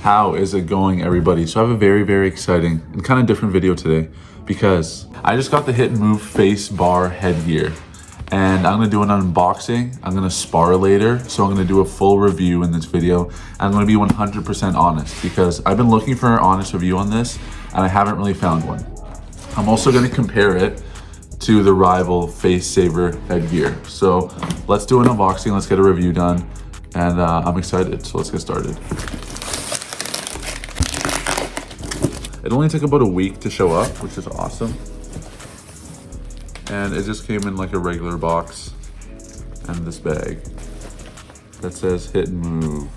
How is it going, everybody? So I have a very exciting and kind of different video today because I just got the Hit and Move face bar headgear and I'm gonna do an unboxing. I'm gonna spar later, so I'm gonna do a full review in this video. I'm gonna be 100% honest because I've been looking for an honest review on this and I haven't really found one. I'm also gonna compare it to the rival Face Saver headgear. So let's do an unboxing, let's get a review done, and I'm excited, so let's get started. It only took about a week to show up, which is awesome. And it just came in like a regular box and this bag that says Hit and Move.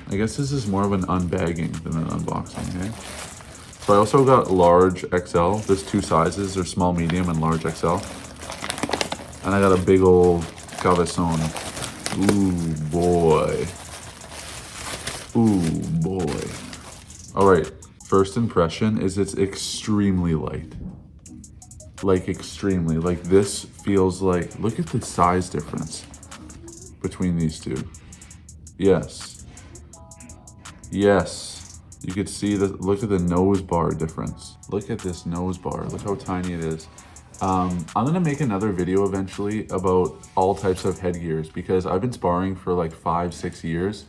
I guess this is more of an unbagging than an unboxing, okay? So I also got large XL. There's two sizes, there's small, medium, and large XL. And I got a big old cabezon. Ooh, boy. Ooh, boy. All right, first impression is it's extremely light. Like extremely, like this feels like, look at the size difference between these two. Yes. Yes. You could see the, look at the nose bar difference. Look at this nose bar, look how tiny it is. I'm gonna make another video eventually about all types of headgears because I've been sparring for like 5-6 years.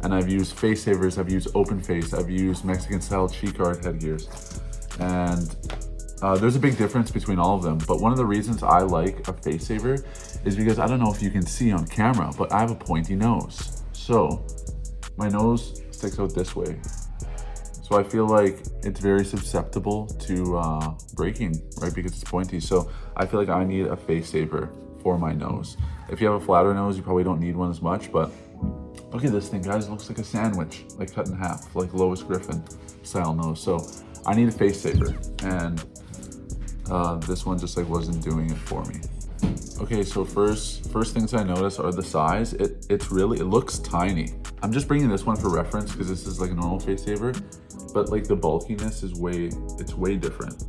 And I've used face savers, I've used open face, I've used Mexican style cheek guard headgears. And there's a big difference between all of them. But one of the reasons I like a face saver is because I don't know if you can see on camera, but I have a pointy nose. So my nose sticks out this way. So I feel like it's very susceptible to breaking, right? Because it's pointy. So I feel like I need a face saver for my nose. If you have a flatter nose, you probably don't need one as much, but look at this thing, guys. It looks like a sandwich, like cut in half, like Lois Griffin style nose. So I need a face saver, and this one just like wasn't doing it for me. Okay, so first things I notice are the size. It looks tiny. I'm just bringing this one for reference because this is like a normal face saver, but like the bulkiness is way different.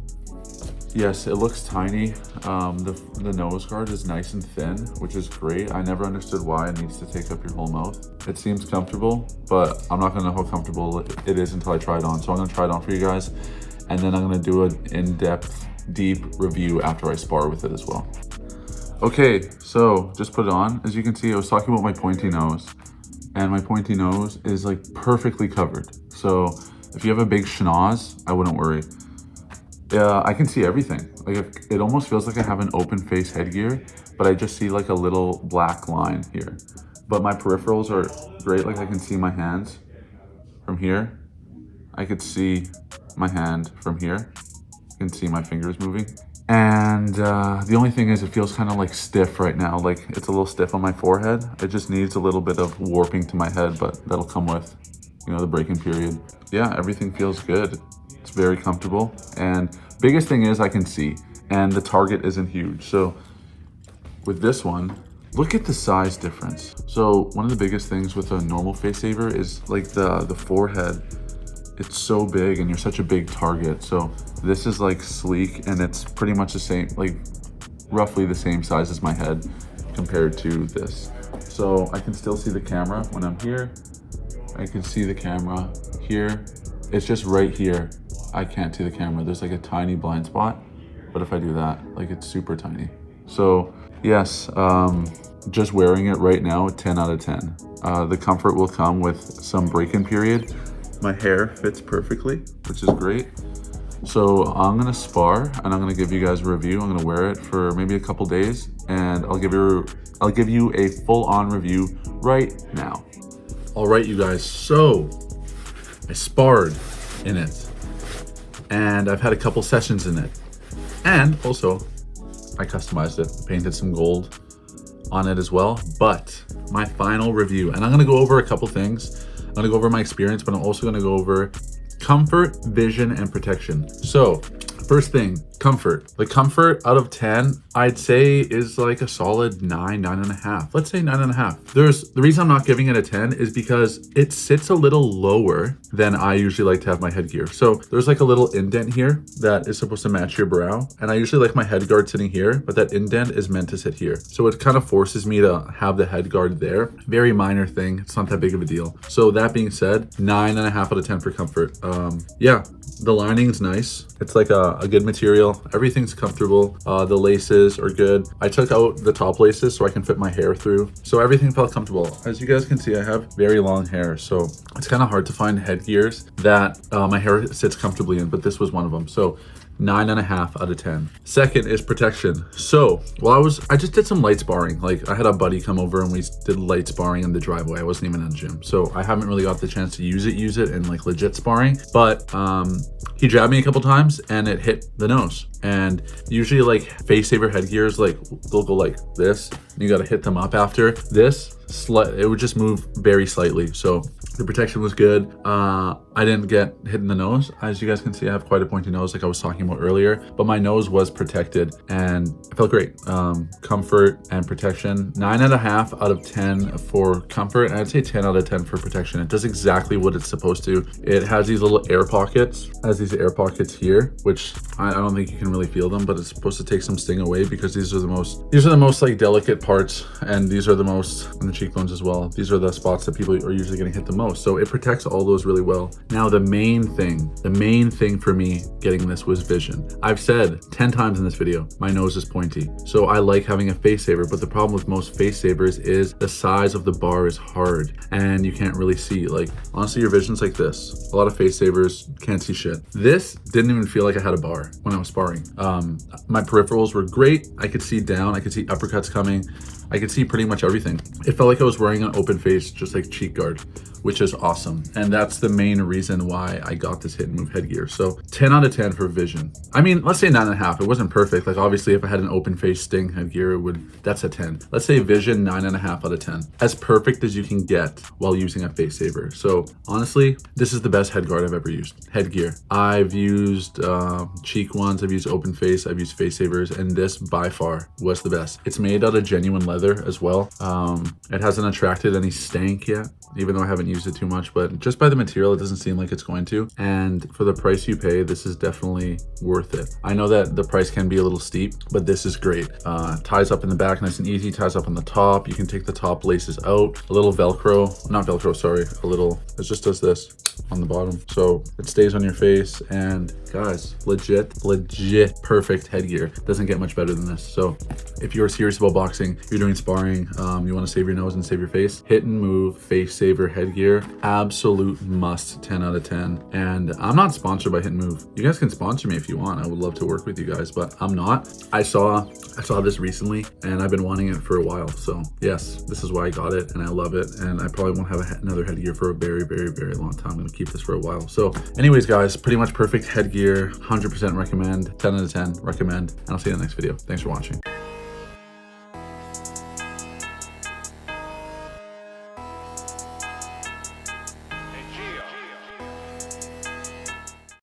Yes, it looks tiny. The nose guard is nice and thin, which is great. I never understood why it needs to take up your whole mouth. It seems comfortable, but I'm not gonna know how comfortable it is until I try it on. So I'm gonna try it on for you guys, and then I'm gonna do an in-depth, deep review after I spar with it as well. Okay, so just put it on. As you can see, I was talking about my pointy nose, and my pointy nose is like perfectly covered. So if you have a big schnoz, I wouldn't worry. I can see everything. Like it almost feels like I have an open face headgear, but I just see like a little black line here. But my peripherals are great. Like I can see my hands from here. I could see my hand from here. I can see my fingers moving. And the only thing is it feels kind of like stiff right now. Like it's a little stiff on my forehead. It just needs a little bit of warping to my head, but that'll come with, you know, the break-in period. Yeah, everything feels good. It's very comfortable, and biggest thing is I can see, and the target isn't huge. So with this one, look at the size difference. So one of the biggest things with a normal face saver is like the forehead. It's so big and you're such a big target. So this is like sleek and it's pretty much the same, like roughly the same size as my head compared to this. So I can still see the camera when I'm here. I can see the camera here. It's just right here. I can't see the camera. There's like a tiny blind spot, but if I do that, like it's super tiny. So yes, just wearing it right now, 10 out of 10. The comfort will come with some break-in period. My hair fits perfectly, which is great. So I'm gonna spar and I'm gonna give you guys a review. I'm gonna wear it for maybe a couple days and I'll give you a full-on review right now. All right, you guys, so I sparred in it. And I've had a couple sessions in it. And also, I customized it, painted some gold on it as well. But my final review, and I'm gonna go over a couple things. I'm gonna go over my experience, but I'm also gonna go over comfort, vision, and protection. So, first thing, Comfort. The comfort out of 10, I'd say is like a solid 9, 9.5. Let's say 9.5. The reason I'm not giving it a 10 is because it sits a little lower than I usually like to have my headgear. So there's like a little indent here that is supposed to match your brow. And I usually like my head guard sitting here, but that indent is meant to sit here. So it kind of forces me to have the head guard there. Very minor thing. It's not that big of a deal. So that being said, 9.5 out of 10 for comfort. Yeah, the lining's nice. It's like a good material. Everything's comfortable. The laces are good. I took out the top laces so I can fit my hair through. So everything felt comfortable. As you guys can see, I have very long hair. So it's kind of hard to find headgears that my hair sits comfortably in, but this was one of them. So 9.5 out of 10. Second is protection. So while I just did some light sparring. Like I had a buddy come over and we did light sparring in the driveway. I wasn't even in the gym. So I haven't really got the chance to use it in like legit sparring, but he jabbed me a couple times and it hit the nose. And usually like face saver headgears, like they'll go like this. You got to hit them up after this. It would just move very slightly. So the protection was good. I didn't get hit in the nose. As you guys can see, I have quite a pointy nose like I was talking about earlier, but my nose was protected and it felt great. Comfort and protection, 9.5 out of 10 for comfort. And I'd say 10 out of 10 for protection. It does exactly what it's supposed to. It has these little air pockets, here, which I don't think you can really feel them, but it's supposed to take some sting away because these are the most like delicate parts, and these are the most in the cheekbones as well. These are the spots that people are usually getting hit the most. So it protects all those really well. Now the main thing for me getting this was vision. I've said 10 times in this video, my nose is pointy. So I like having a face saver, but the problem with most face savers is the size of the bar is hard and you can't really see. Like honestly, your vision's like this. A lot of face savers can't see shit. This didn't even feel like I had a bar when I was sparring. My peripherals were great. I could see down, I could see uppercuts coming. I could see pretty much everything. It felt like I was wearing an open face, just like cheek guard, which is awesome. And that's the main reason why I got this hit and move headgear. So 10 out of 10 for vision. I mean, let's say 9.5. It wasn't perfect. Like obviously if I had an open face sting headgear, that's a 10. Let's say vision 9.5 out of 10. As perfect as you can get while using a face saver. So honestly, this is the best head guard I've ever used. Headgear. I've used cheek ones, I've used open face, I've used face savers, and this by far was the best. It's made out of genuine leather as well. It hasn't attracted any stank yet, even though I haven't used it too much, but just by the material, it doesn't seem like it's going to. And for the price you pay, this is definitely worth it. I know that the price can be a little steep, but this is great. Ties up in the back, nice and easy, ties up on the top. You can take the top laces out, a little Velcro, not Velcro, sorry, it just does this on the bottom. So it stays on your face, and guys, legit perfect headgear. Doesn't get much better than this. So if you're serious about boxing, you're doing sparring, you want to save your nose and save your face, hit and move face saver headgear, absolute must. 10 out of 10. And I'm not sponsored by Hit and Move. You guys can sponsor me if you want. I would love to work with you guys, but I'm not. I saw this recently and I've been wanting it for a while. So yes, this is why I got it and I love it. And I probably won't have another headgear for a very, very, very long time. I'm gonna keep this for a while. So anyways, guys, pretty much perfect headgear, 100% recommend, 10 out of 10 recommend, and I'll see you in the next video. Thanks for watching.